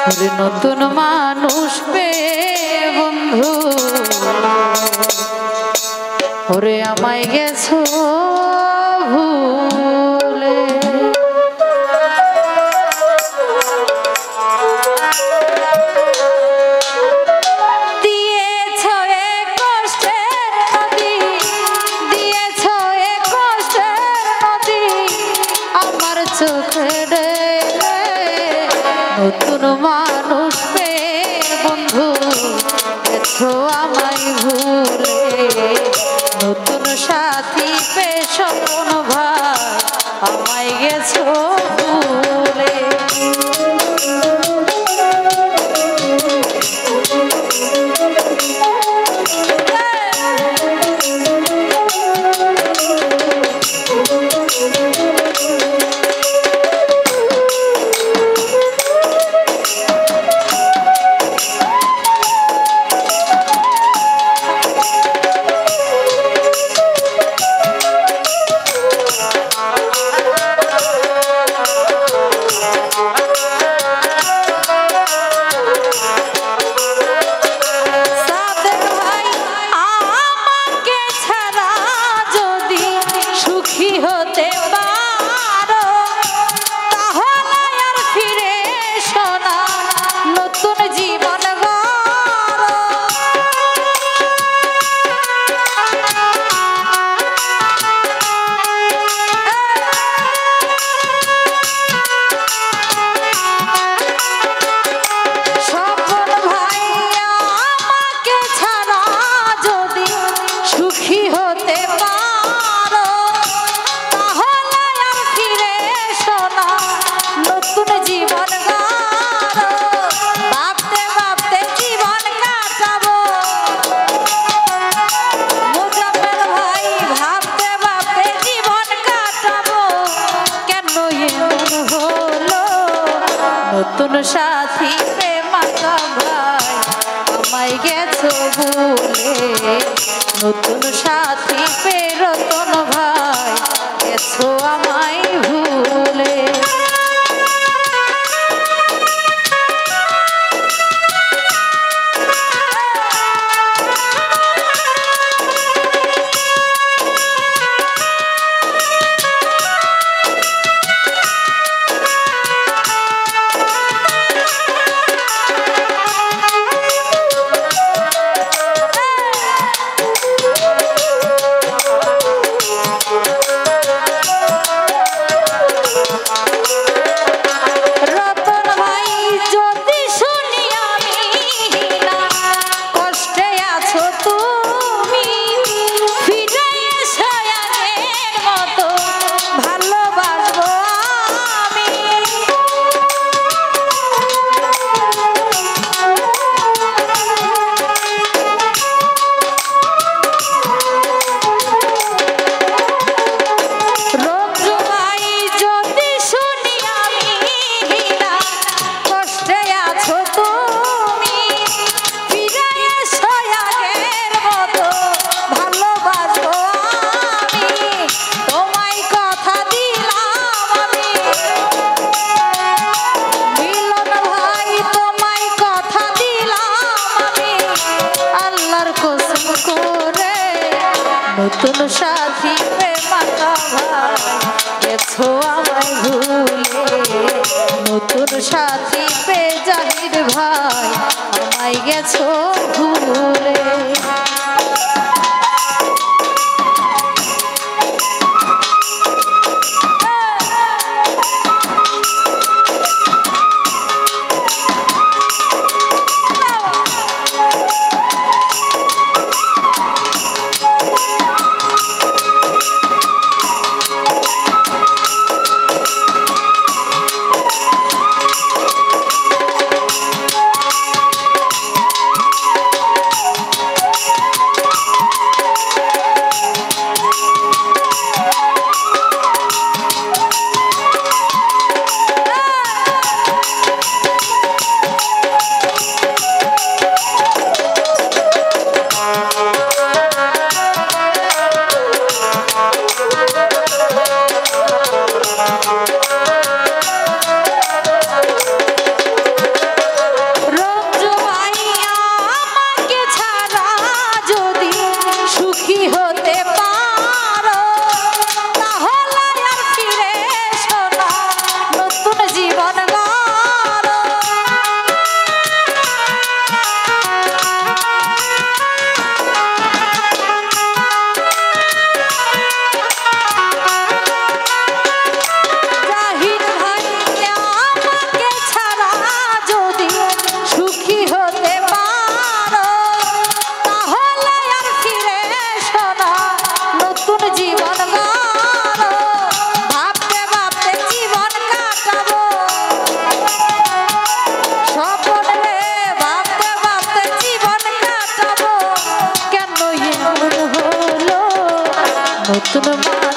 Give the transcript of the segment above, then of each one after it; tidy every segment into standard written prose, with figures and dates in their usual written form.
ওরে নতুন মানুষ পেয়ে বন্ধু ওরে আমায় গেছো ভুলে। নতুন মানুষ পেয়ে বন্ধু গেছো আমায় ভুলে, নতুন সাথী পেয়ে স্বপ্ন ভাই আমায় গেছো ভুলে। নতুন সাথী প্রেমাকা ভাই আমায় গেছো ভুলে, নতুন সাথী পে রতন ভাই গেছো আমায় ভুলে। নতুন সাথী প্রেমাকা ভাই গেছো আমায় ভুলে, নতুন সাথী পে জাহির ভাই আমায় গেছো ভুলে।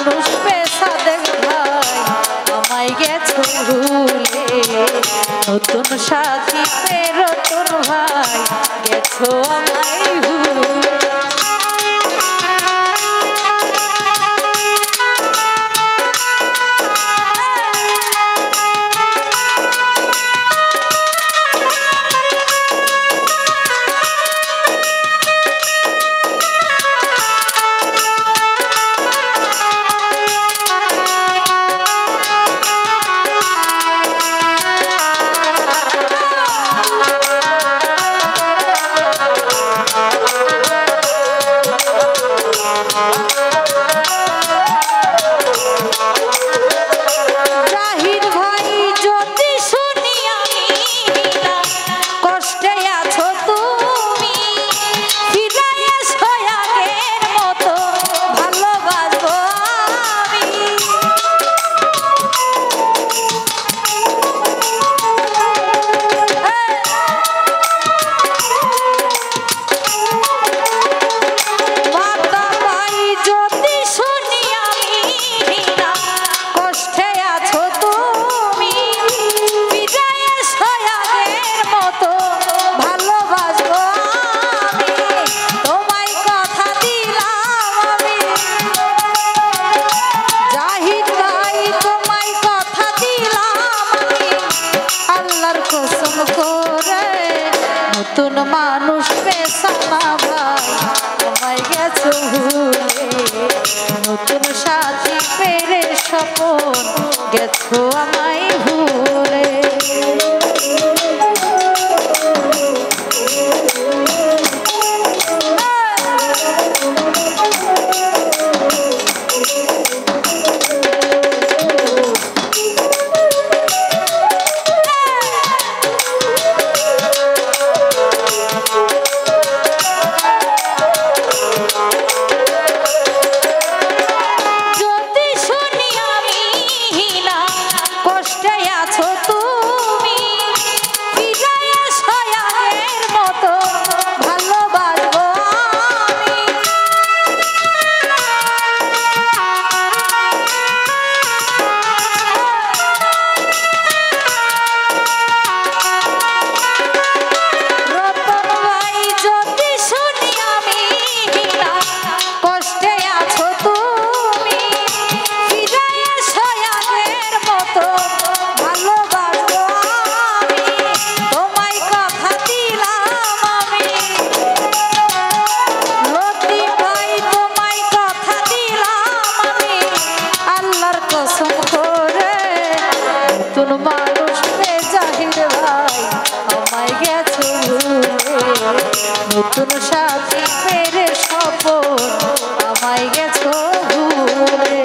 মানুষ পেশা দেখ ভাই আমায় গেছো ভুলে নতুন সাথী নতুন ভাই গেছো আমায় ভুলে নতুন মানুষ পেশা না ভাই আমায় গেছো ভুলে নতুন সাথী পেরে স্বপন গেছো আমায় ভুলে নতুন মানুষ জাহির ভাই আমায় গেছো ভুলে নতুন সাথী পেরে স্বপন আমায় গেছো ভুলে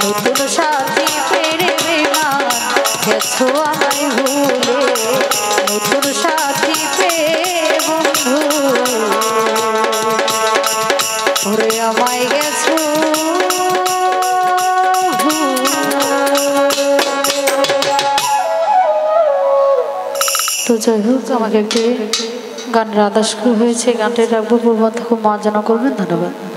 নতুন সাথী পেরে বেমান গেছো আমায় ভুলে, নতুন সাথী পেয়ে বন্ধু ওরে আমায় গেছো। তো যাই হোক, আমাকে একটি গানের আদেশ হয়েছে, গানটি রাখবো, পূর্ব খুব মজা করবেন। ধন্যবাদ।